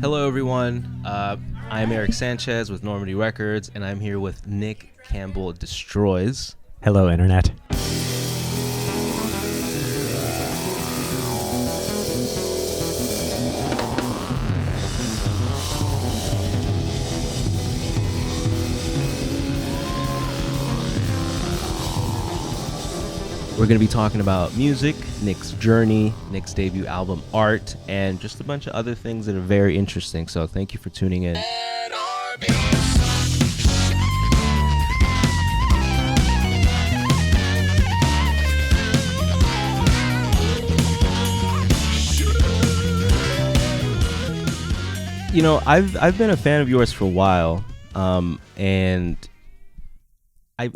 Hello, everyone. I'm Erick Sanchez with Normandie Records, and I'm here with Nick Campbell Destroys. Hello, Internet. We're going to be talking about music, Nick's journey, Nick's debut album, Art, and just a bunch of other things that are very interesting. So thank you for tuning in. You know, I've been a fan of yours for a while, and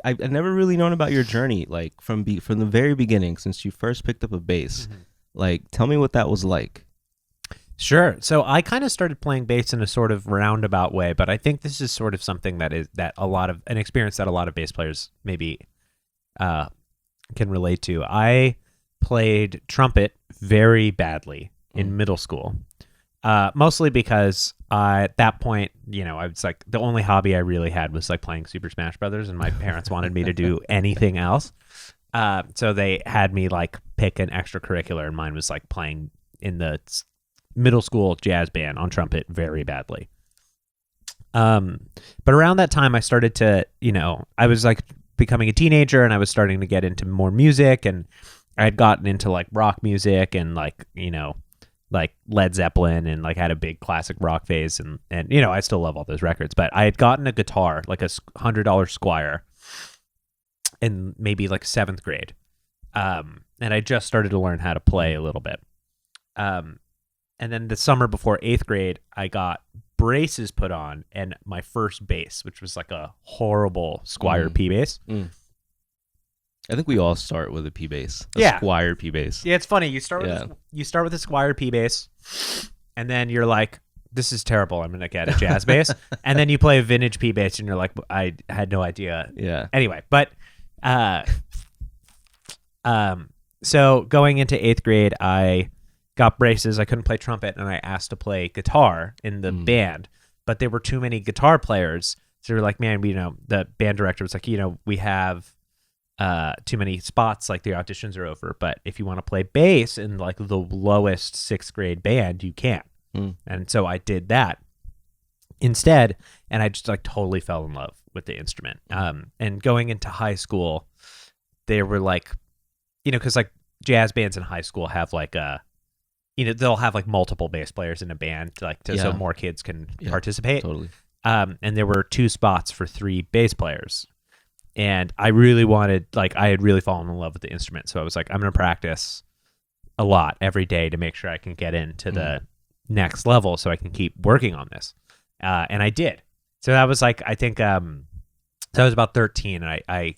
I've never really known about your journey, like from the very beginning, since you first picked up a bass. Mm-hmm. Like, tell me what that was like. Sure. So I kind of started playing bass in a sort of roundabout way, but I think this is sort of something that an experience that a lot of bass players maybe can relate to. I played trumpet very badly in middle school. Mostly because at that point, I was like, the only hobby I really had was like playing Super Smash Brothers, and my parents wanted me to do anything else. So they had me like pick an extracurricular, and mine was like playing in the middle school jazz band on trumpet very badly. But around that time I started to, I was like becoming a teenager, and I was starting to get into more music, and I had gotten into like rock music and like Led Zeppelin, and like had a big classic rock phase, and I still love all those records. But I had gotten a guitar, like a $100 Squire, in maybe like 7th grade, and I just started to learn how to play a little bit. And then the summer before 8th grade, I got braces put on, and my first bass, which was like a horrible Squire P bass. I think we all start with a P bass, Squire P bass. Yeah, it's funny. You start with a Squire P bass, and then you're like, "This is terrible. I'm gonna get a jazz bass." And then you play a vintage P bass, and you're like, "I had no idea." Yeah. Anyway, but so going into 8th grade, I got braces. I couldn't play trumpet, and I asked to play guitar in the band, but there were too many guitar players. So they were like, "Man, the band director was like, we have too many spots, like the auditions are over, but if you want to play bass in like the lowest 6th grade band, you can." And so I did that instead, and I just like totally fell in love with the instrument. And going into high school, they were like, because like jazz bands in high school have like they'll have like multiple bass players in a band, so more kids can participate. Totally. And there were 2 spots for 3 bass players. And I really wanted, I had really fallen in love with the instrument. So I was like, I'm going to practice a lot every day to make sure I can get into the next level so I can keep working on this. And I did. So that was like, I think, so I was about 13, and I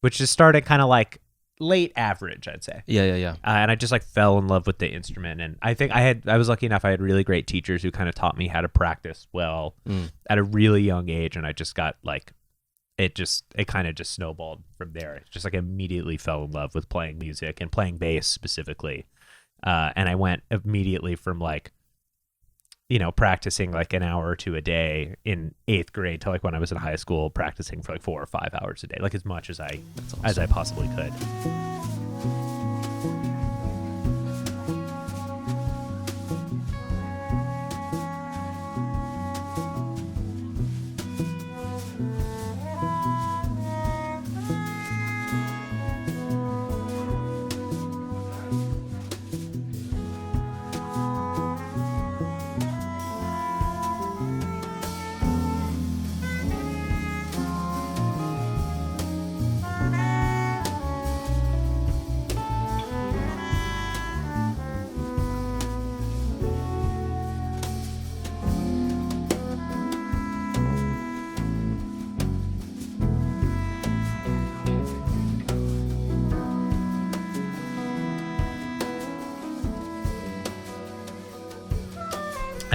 which just started kind of like late average, I'd say. Yeah. And I just like fell in love with the instrument. And I think I was lucky enough, I had really great teachers who kind of taught me how to practice well at a really young age. And I just got like, it kind of just snowballed from there. It just like immediately fell in love with playing music and playing bass specifically. And I went immediately from like, practicing like an hour or 2 a day in 8th grade to like when I was in high school, practicing for like 4 or 5 hours a day, like as much as I possibly could.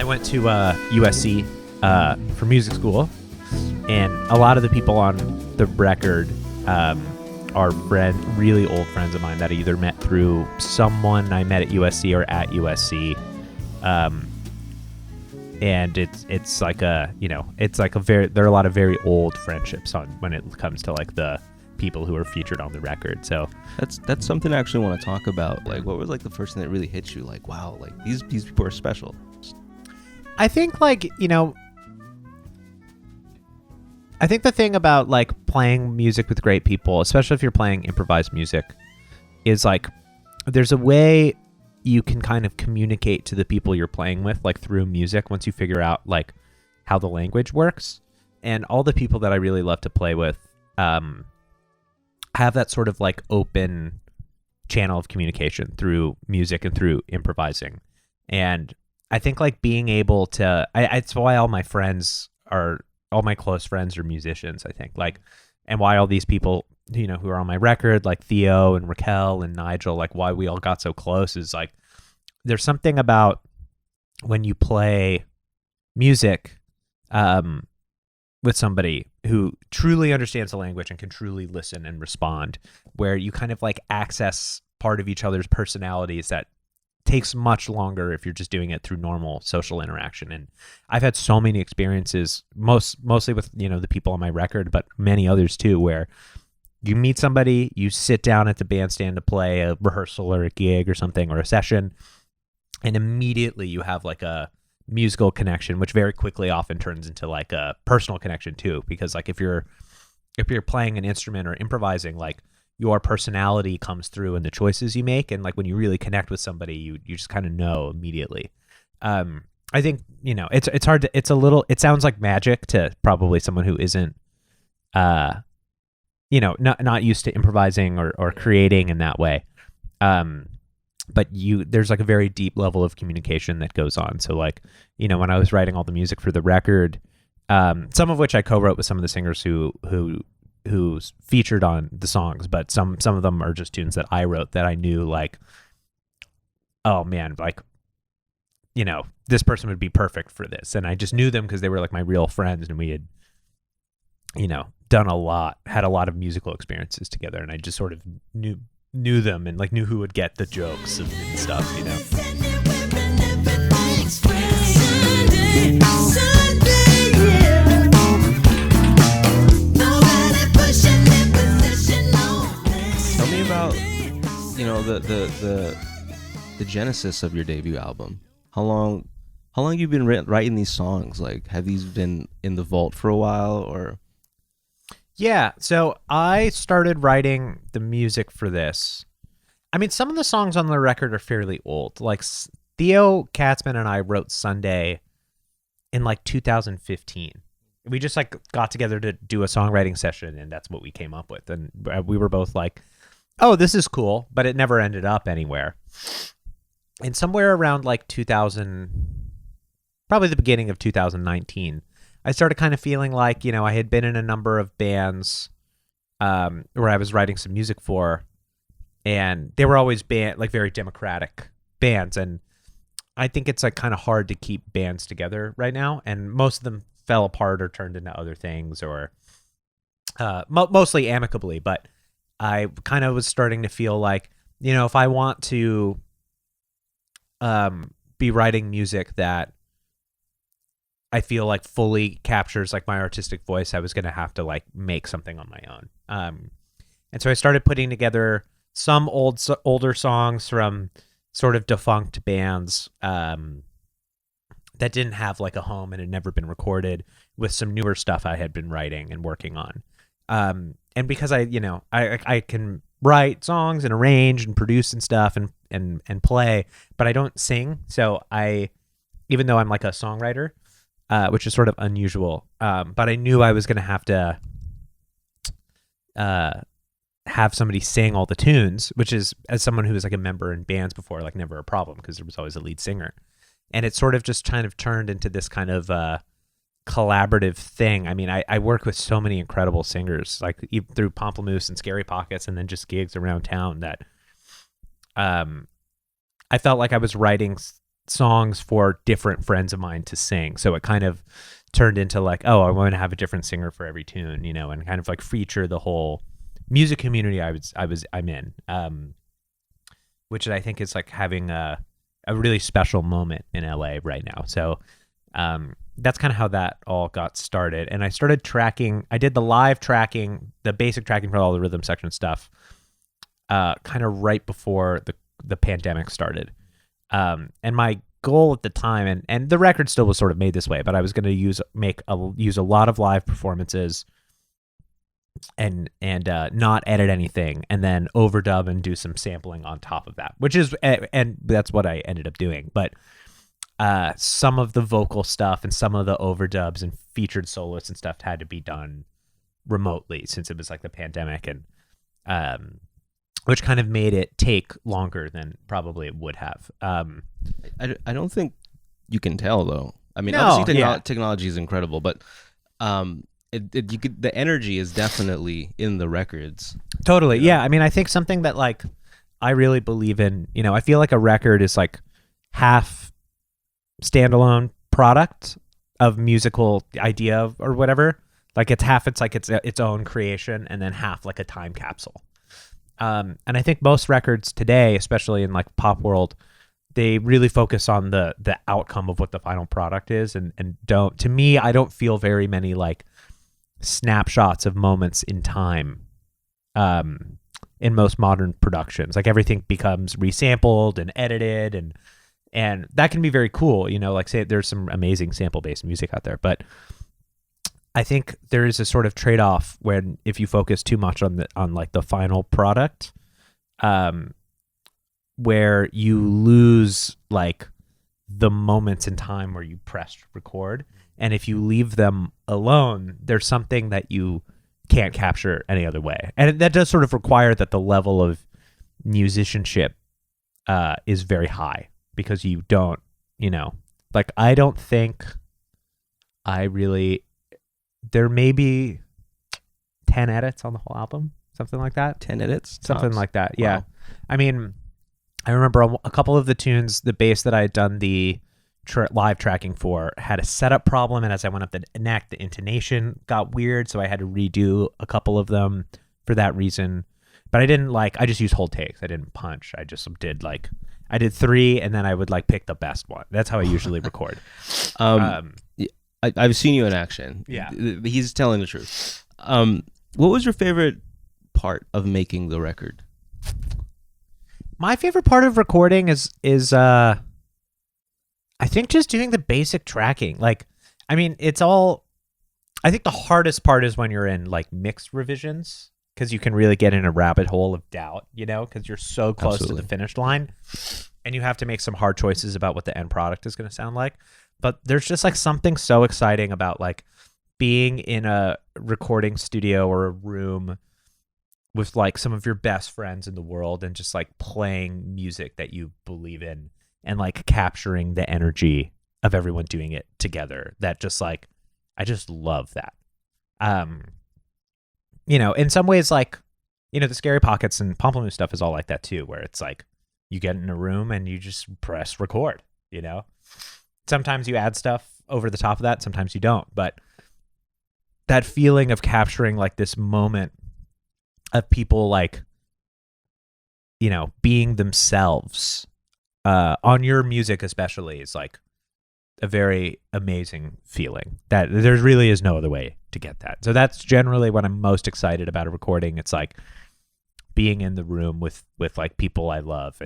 I went to USC for music school, and a lot of the people on the record are really old friends of mine that I either met through someone I met at USC or at USC. and it's like a, it's like there are a lot of very old friendships on when it comes to like the people who are featured on the record. So that's something I actually want to talk about. Like, what was like the first thing that really hit you? Like, wow, like these people are special. I think like, I think the thing about like playing music with great people, especially if you're playing improvised music, is like there's a way you can kind of communicate to the people you're playing with, like through music, once you figure out like how the language works. And all the people that I really love to play with have that sort of like open channel of communication through music and through improvising. And I think like being able to, it's why all my close friends are musicians, I think, like, and why all these people, who are on my record, like Theo and Raquel and Nigel, like why we all got so close is like, there's something about when you play music with somebody who truly understands the language and can truly listen and respond, where you kind of like access part of each other's personalities that takes much longer if you're just doing it through normal social interaction. And I've had so many experiences, mostly with, the people on my record, but many others too, where you meet somebody, you sit down at the bandstand to play a rehearsal or a gig or something or a session, and immediately you have like a musical connection, which very quickly often turns into like a personal connection too. Because like if you're playing an instrument or improvising, like your personality comes through in the choices you make, and like when you really connect with somebody, you just kind of know immediately. I think it's hard to, it sounds like magic to probably someone who isn't not used to improvising or creating in that way. But there's like a very deep level of communication that goes on. So like, when I was writing all the music for the record, some of which I co-wrote with some of the singers who's featured on the songs, but some of them are just tunes that I wrote that I knew like, oh man, like, this person would be perfect for this. And I just knew them because they were like my real friends, and we had, had a lot of musical experiences together, and I just sort of knew them and like knew who would get the jokes and stuff, Tell me about, the genesis of your debut album. How long you've been writing these songs? Like, have these been in the vault for a while, or? Yeah, so I started writing the music for this. I mean, some of the songs on the record are fairly old. Like Theo Katzman and I wrote Sunday in like 2015. We just like got together to do a songwriting session, and that's what we came up with. And we were both like, oh, this is cool, but it never ended up anywhere. And somewhere around like 2000, probably the beginning of 2019, I started kind of feeling like, I had been in a number of bands where I was writing some music for, and they were always like very democratic bands. And I think it's like kind of hard to keep bands together right now. And most of them fell apart or turned into other things, or mostly amicably. But I kind of was starting to feel like, if I want to be writing music that I feel like fully captures like my artistic voice, I was going to have to like make something on my own. And so I started putting together some older songs from sort of defunct bands that didn't have like a home and had never been recorded, with some newer stuff I had been writing and working on. And because I can write songs and arrange and produce and stuff and play, but I don't sing. So even though I'm like a songwriter, which is sort of unusual, but I knew I was going to have to have somebody sing all the tunes, which is, as someone who was like a member in bands before, like never a problem, because there was always a lead singer. And it sort of just kind of turned into this kind of collaborative thing. I mean, I work with so many incredible singers, like through Pomplamoose and Scary Pockets, and then just gigs around town, that I felt like I was writing songs for different friends of mine to sing. So it kind of turned into like, oh, I want to have a different singer for every tune, and kind of like feature the whole music community I'm in, which I think is like having a really special moment in LA right now. So That's kind of how that all got started. And I started tracking. I did the live tracking, the basic tracking for all the rhythm section stuff, kind of right before the pandemic started. And my goal at the time, and the record still was sort of made this way, but I was going to use a lot of live performances and not edit anything, and then overdub and do some sampling on top of that, and that's what I ended up doing. But some of the vocal stuff and some of the overdubs and featured soloists and stuff had to be done remotely since it was like the pandemic, and which kind of made it take longer than probably it would have. I don't think you can tell though. I mean, No, obviously yeah. technology is incredible, but the energy is definitely in the records. Totally. Yeah. I mean, I think something that like I really believe in, I feel like a record is like half standalone product of musical idea or whatever. Like it's half, it's like its own creation, and then half like a time capsule. And I think most records today, especially in like pop world, they really focus on the outcome of what the final product is, and don't, to me, I don't feel very many like snapshots of moments in time in most modern productions. Like everything becomes resampled and edited, and that can be very cool, like say there's some amazing sample based music out there, but I think there is a sort of trade-off when if you focus too much on like the final product, where you lose like the moments in time where you pressed record, and if you leave them alone, there's something that you can't capture any other way, and that does sort of require that the level of musicianship is very high, because you don't, like I don't think I really. There may be 10 edits on the whole album, something like that. 10 edits? Something Tops. like that, yeah. Wow. I mean, I remember a couple of the tunes, the bass that I had done the live tracking for had a setup problem, and as I went up the neck, the intonation got weird, so I had to redo a couple of them for that reason. But I just used whole takes. I didn't punch. I just I did 3, and then I would like pick the best one. That's how I usually record. I've seen you in action. Yeah. He's telling the truth. What was your favorite part of making the record? My favorite part of recording is I think just doing the basic tracking. Like, I mean, I think the hardest part is when you're in like mixed revisions, because you can really get in a rabbit hole of doubt, because you're so close Absolutely. to the finish line, and you have to make some hard choices about what the end product is going to sound like. But there's just like something so exciting about like being in a recording studio or a room with like some of your best friends in the world, and just like playing music that you believe in, and like capturing the energy of everyone doing it together. That just like, I just love that. In some ways, like, the Scary Pockets and Pomplamoose stuff is all like that too, where it's like you get in a room and you just press record, Sometimes you add stuff over the top of that, sometimes you don't. But that feeling of capturing like this moment of people like, being themselves on your music especially is like a very amazing feeling that there really is no other way to get that. So that's generally what I'm most excited about a recording. It's like being in the room with like people I love,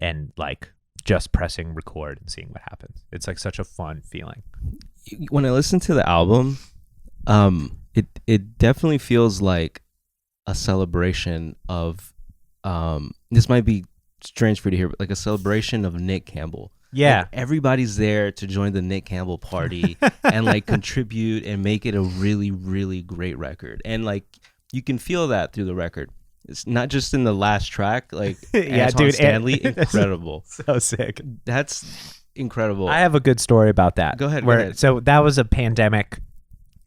and like just pressing record and seeing what happens. It's like such a fun feeling. When I listen to the album, it definitely feels like a celebration of this might be strange for you to hear, but like a celebration of Nick Campbell. Yeah. Like everybody's there to join the Nick Campbell party and like contribute and make it a really, really great record. And like you can feel that through the record. It's not just in the last track, like Yeah, Anton dude, Stanley, incredible. So sick. That's incredible. I have a good story about that. Go ahead. So that was a pandemic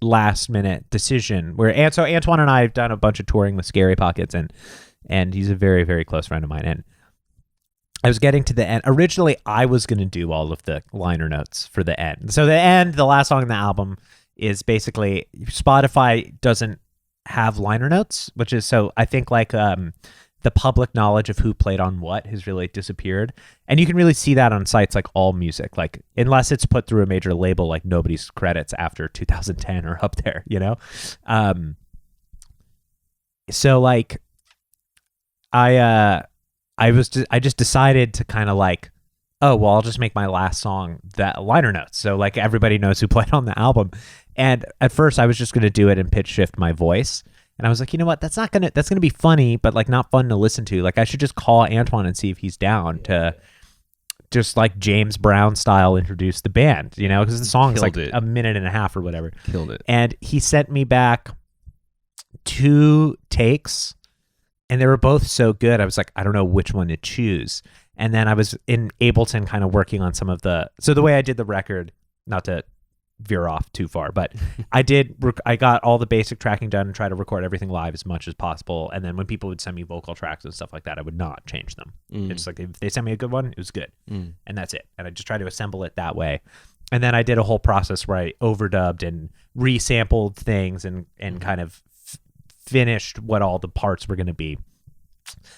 last minute decision where so Antoine and I have done a bunch of touring with Scary Pockets, and he's a very, very close friend of mine. And I was getting to the end. Originally, I was going to do all of the liner notes for the end. So the last song in the album is basically Spotify doesn't have liner notes, which is, so I think like the the public knowledge of who played on what has really disappeared. And you can really see that on sites like AllMusic. Like, unless it's put through a major label, like nobody's credits after 2010 are up there, you know? So like I just decided to kind of like, oh, well, I'll just make my last song that liner notes. So like everybody knows who played on the album. And at first I was just going to do it and pitch shift my voice. And I was like, you know what? That's going to be funny, but like not fun to listen to. Like I should just call Antoine and see if he's down to just like James Brown style introduce the band, you know, because the song's like a minute and a half or whatever. Killed it. And he sent me back 2 takes and they were both so good. I was like, I don't know which one to choose. And then I was in Ableton kind of working on some of so the way I did the record, not to veer off too far, but I got all the basic tracking done and try to record everything live as much as possible. And then when people would send me vocal tracks and stuff like that, I would not change them. It's like, if they sent me a good one, it was good. And that's it. And I just try to assemble it that way. And then I did a whole process where I overdubbed and resampled things and kind of finished what all the parts were going to be.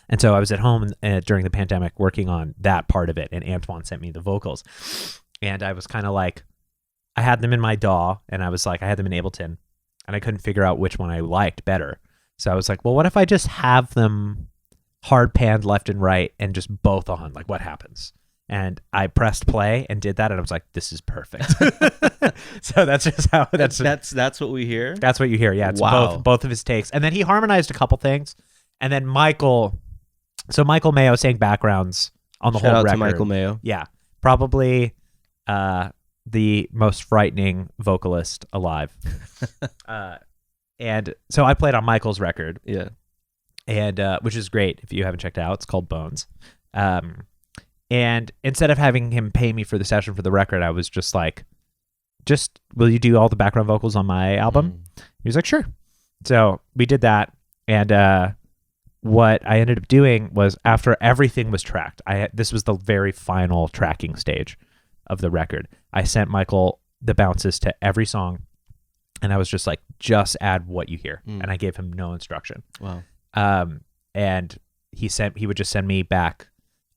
And so I was at home during the pandemic working on that part of it, and Antoine sent me the vocals. And I was kind of like, I had them in my DAW, and I was like, I had them in Ableton, and I couldn't figure out which one I liked better. So I was like, well, what if I just have them hard panned left and right and just both on? Like, what happens? And I pressed play and did that, and I was like, this is perfect. So that's just how that's what we hear. That's what you hear. Yeah, it's both of his takes. And then he harmonized a couple things. And then Michael Mayo sang backgrounds on the whole record. Shout out to Michael Mayo. Yeah, probably the most frightening vocalist alive. And so I played on Michael's record. Yeah, and which is great if you haven't checked it out. It's called Bones. And instead of having him pay me for the session for the record, I was just like, will you do all the background vocals on my album? He was like, sure. So we did that, and what I ended up doing was, after everything was tracked, this was the very final tracking stage of the record. I sent Michael the bounces to every song, and I was just like, just add what you hear. And I gave him no instruction. Wow. And he would just send me back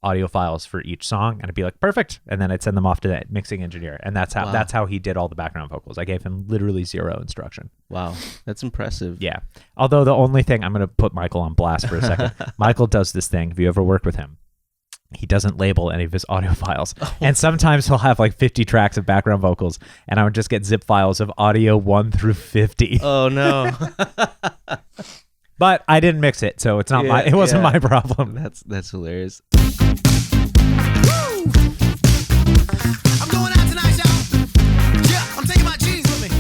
audio files for each song, and I'd be like, perfect. And then I'd send them off to the mixing engineer. And that's how he did all the background vocals. I gave him literally zero instruction. Wow. That's impressive. Yeah. Although the only thing, I'm going to put Michael on blast for a second. Michael does this thing. If you ever work with him, he doesn't label any of his audio files. And sometimes he'll have like 50 tracks of background vocals, and I would just get zip files of audio 1 through 50. Oh no. But I didn't mix it, so it's not it wasn't my problem. That's hilarious. I'm going out tonight, y'all. Yeah, I'm taking my jeans with me.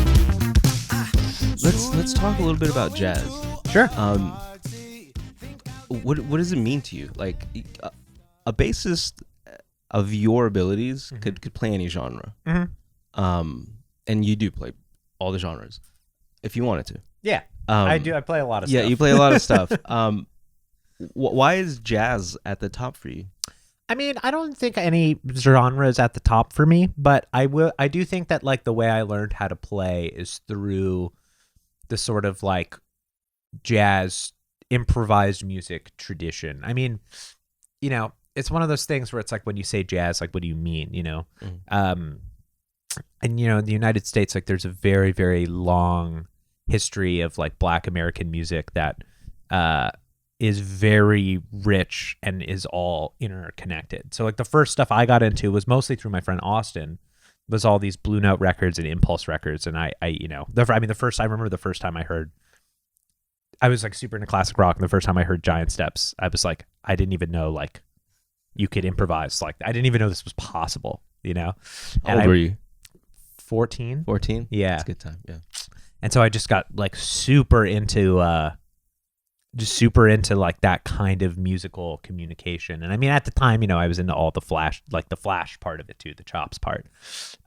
Let's talk a little bit about jazz. Sure. What does it mean to you? Like, a bassist of your abilities could play any genre. And you do play all the genres if you wanted to. Yeah. I do. I play a lot of stuff. Yeah, you play a lot of stuff. Why is jazz at the top for you? I mean, I don't think any genre is at the top for me, but I do think that like the way I learned how to play is through the sort of like jazz improvised music tradition. I mean, you know, it's one of those things where it's like, when you say jazz, like, what do you mean, you know? And you know, in the United States, like, there's a very, very long history of like Black American music that is very rich and is all interconnected. So like the first stuff I got into was mostly through my friend Austin, was all these Blue Note records and Impulse records. And I remember the first time I was like super into classic rock, and the first time I heard Giant Steps, I was like, I didn't even know like you could improvise. Like, I didn't even know this was possible, you know? How old were you? 14. 14? Yeah. That's a good time, yeah. And so I just got like super into like that kind of musical communication. And I mean, at the time, you know, I was into all the flash part of it too, the chops part.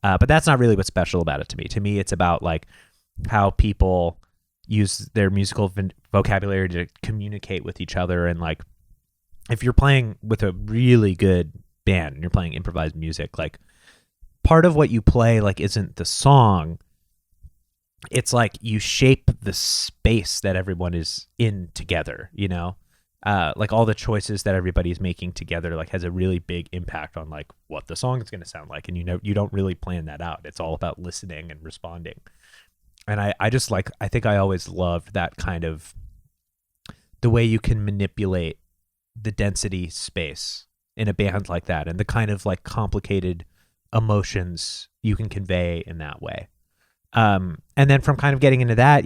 But that's not really what's special about it to me. To me, it's about like how people use their musical vocabulary to communicate with each other. And like, if you're playing with a really good band and you're playing improvised music, like, part of what you play like isn't the song. It's like you shape the space that everyone is in together, you know? like all the choices that everybody's making together like has a really big impact on like what the song is going to sound like. And you don't really plan that out. It's all about listening and responding. And I just like, I think I always loved that kind of the way you can manipulate the density space in a band like that, and the kind of like complicated emotions you can convey in that way. And then from kind of getting into that,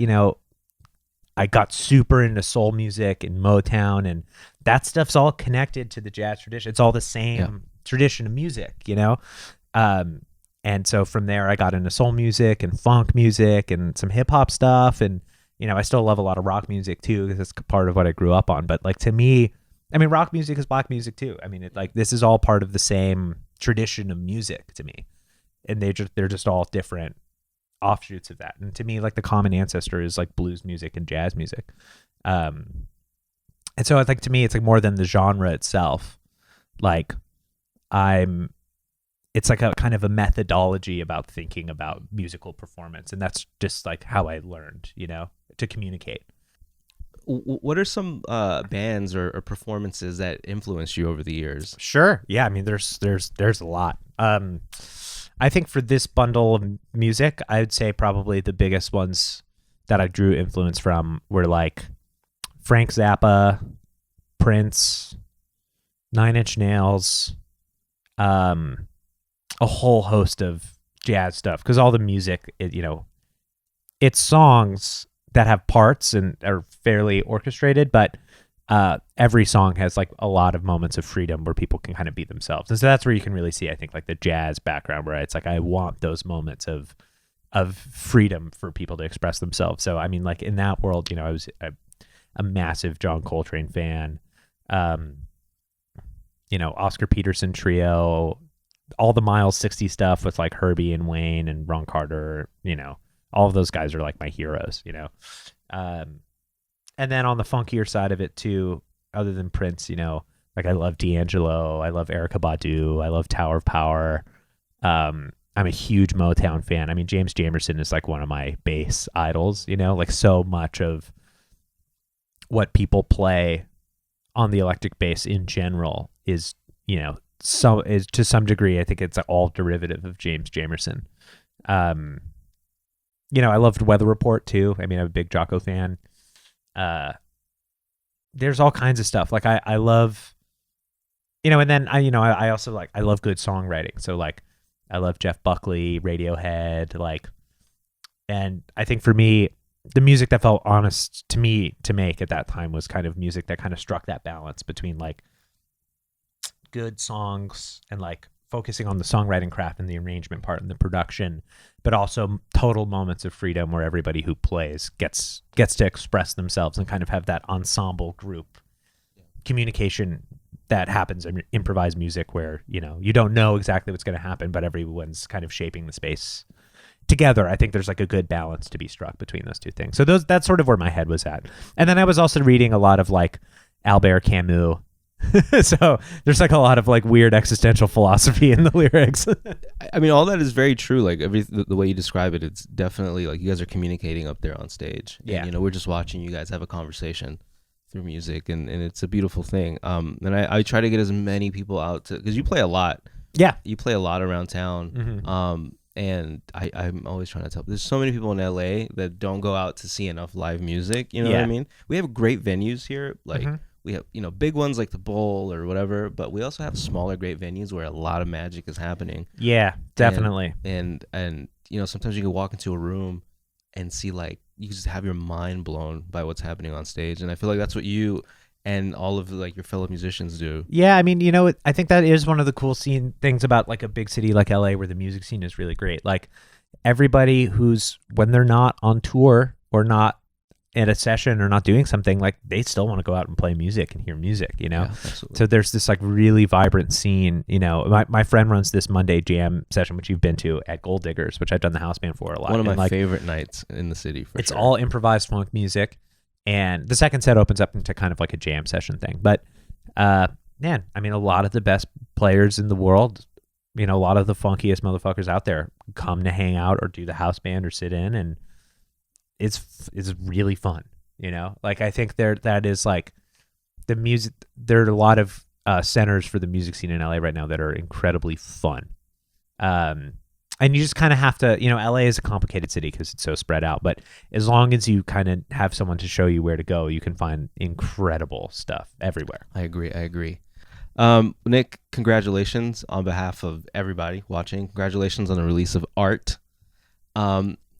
I got super into soul music and Motown, and that stuff's all connected to the jazz tradition. It's all the same tradition of music, and so from there I got into soul music and funk music and some hip hop stuff. And, I still love a lot of rock music too, because it's part of what I grew up on. But like, to me, I mean, rock music is black music too. I mean, this is all part of the same tradition of music to me. And they're just all different offshoots of that. And to me, like, the common ancestor is like blues music and jazz music. And so it's like, to me, it's like more than the genre itself. Like, it's like a kind of a methodology about thinking about musical performance. And that's just like how I learned, to communicate. What are some bands or performances that influenced you over the years? Sure. Yeah. I mean, there's a lot. I think for this bundle of music, I would say probably the biggest ones that I drew influence from were like Frank Zappa, Prince, Nine Inch Nails, a whole host of jazz stuff. Because all the music, it's songs that have parts and are fairly orchestrated, but every song has like a lot of moments of freedom where people can kind of be themselves. And so that's where you can really see, I think, like the jazz background, where it's like, I want those moments of freedom for people to express themselves. So, I mean, like in that world, I was a massive John Coltrane fan, Oscar Peterson trio, all the Miles 60 stuff with like Herbie and Wayne and Ron Carter, all of those guys are like my heroes, and then on the funkier side of it too, other than Prince, like I love D'Angelo, I love Erykah Badu, I love Tower of Power. I'm a huge Motown fan. I mean, James Jamerson is like one of my bass idols, like so much of what people play on the electric bass in general is, is to some degree, I think it's all derivative of James Jamerson. I loved Weather Report too. I mean, I'm a big Jocko fan. There's all kinds of stuff. Like I love, and then I also like, I love good songwriting. So like, I love Jeff Buckley, Radiohead, like, and I think for me, the music that felt honest to me to make at that time was kind of music that kind of struck that balance between like good songs and like focusing on the songwriting craft and the arrangement part and the production, but also total moments of freedom where everybody who plays gets to express themselves and kind of have that ensemble group communication that happens in improvised music, where you don't know exactly what's going to happen, but everyone's kind of shaping the space together. I think there's like a good balance to be struck between those two things. So that's sort of where my head was at. And then I was also reading a lot of like Albert Camus. So there's like a lot of like weird existential philosophy in the lyrics. I mean, all that is very true. Like the way you describe it, it's definitely like you guys are communicating up there on stage. Yeah. And, we're just watching you guys have a conversation through music, and it's a beautiful thing. And I try to get as many people out to, because you play a lot. Yeah. You play a lot around town. Mm-hmm. And I'm always trying to tell, there's so many people in LA that don't go out to see enough live music. You know what I mean? We have great venues here. Like, we have, big ones like the Bowl or whatever, but we also have smaller great venues where a lot of magic is happening. Yeah, definitely. And sometimes you can walk into a room and see, like, you just have your mind blown by what's happening on stage. And I feel like that's what you and all of like your fellow musicians do. Yeah, I mean, I think that is one of the cool things about like a big city like LA, where the music scene is really great. Like, everybody when they're not on tour or not at a session or not doing something, like, they still want to go out and play music and hear music, Yeah, so there's this like really vibrant scene. My friend runs this Monday jam session, which you've been to, at Gold Diggers, which I've done the house band for a lot. One of my favorite nights in the city, for it's sure. all improvised funk music, and the second set opens up into kind of like a jam session thing. But man, I mean, a lot of the best players in the world, a lot of the funkiest motherfuckers out there come to hang out or do the house band or sit in, and it's really fun. Like, I think that is like the music. There are a lot of centers for the music scene in LA right now that are incredibly fun. And you just kind of have to, LA is a complicated city because it's so spread out. But as long as you kind of have someone to show you where to go, you can find incredible stuff everywhere. I agree. Nick, congratulations on behalf of everybody watching. Congratulations on the release of Art.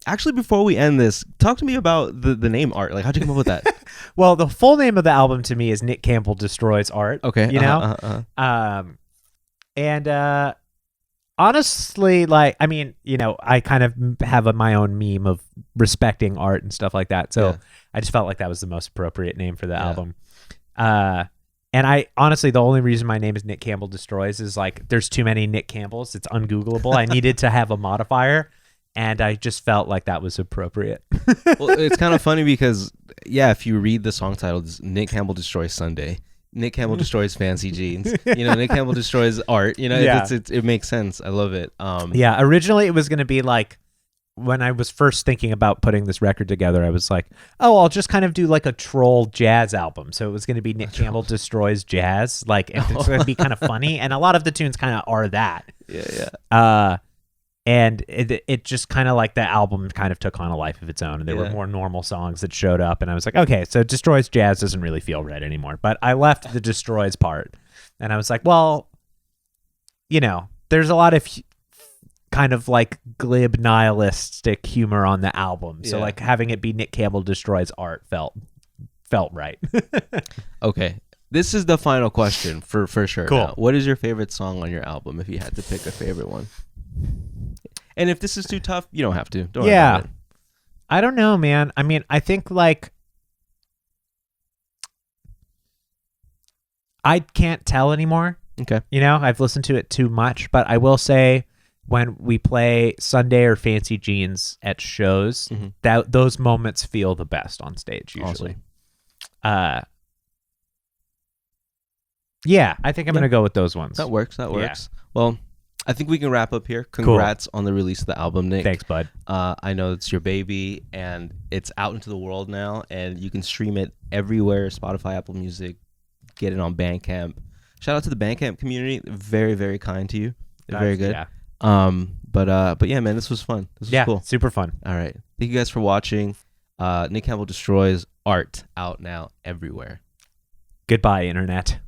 Actually, before we end this, talk to me about the name Art. Like, how'd you come up with that? Well, the full name of the album to me is Nick Campbell Destroys Art. Okay. And honestly, I kind of have my own meme of respecting art and stuff like that. So I just felt like that was the most appropriate name for the album. And I honestly, the only reason my name is Nick Campbell Destroys is there's too many Nick Campbells. It's ungoogleable. I needed to have a modifier, and I just felt like that was appropriate. Well, it's kind of funny because, if you read the song title, it's Nick Campbell Destroys Sunday. Nick Campbell Destroys Fancy Jeans. Nick Campbell Destroys Art. It makes sense. I love it. Originally it was going to be when I was first thinking about putting this record together, I was like, I'll just kind of do a troll jazz album. So it was going to be Nick Campbell Destroys Jazz. It's going to be kind of funny. And a lot of the tunes kind of are that. Yeah. And it just kind of the album kind of took on a life of its own. And there were more normal songs that showed up. And I was like, okay, so Destroys Jazz doesn't really feel right anymore. But I left the Destroys part. And I was like, well, there's a lot of kind of glib nihilistic humor on the album. So having it be Nick Campbell Destroys Art felt right. Okay. This is the final question for sure. Cool. Now, what is your favorite song on your album if you had to pick a favorite one? And if this is too tough, you don't have to. Don't worry about it. I don't know, man. I mean, I think I can't tell anymore. Okay. I've listened to it too much, but I will say when we play Sunday or Fancy Jeans at shows, that those moments feel the best on stage usually. Awesome. I think I'm going to go with those ones. That works. Well, I think we can wrap up here. Congrats on the release of the album, Nick. Thanks, bud. I know it's your baby, and it's out into the world now, and you can stream it everywhere, Spotify, Apple Music, get it on Bandcamp. Shout out to the Bandcamp community. They're very, very kind to you. They're very good. Yeah. But yeah, man, this was fun. This was cool. Super fun. All right. Thank you guys for watching. Nick Campbell Destroys Art, out now everywhere. Goodbye, Internet.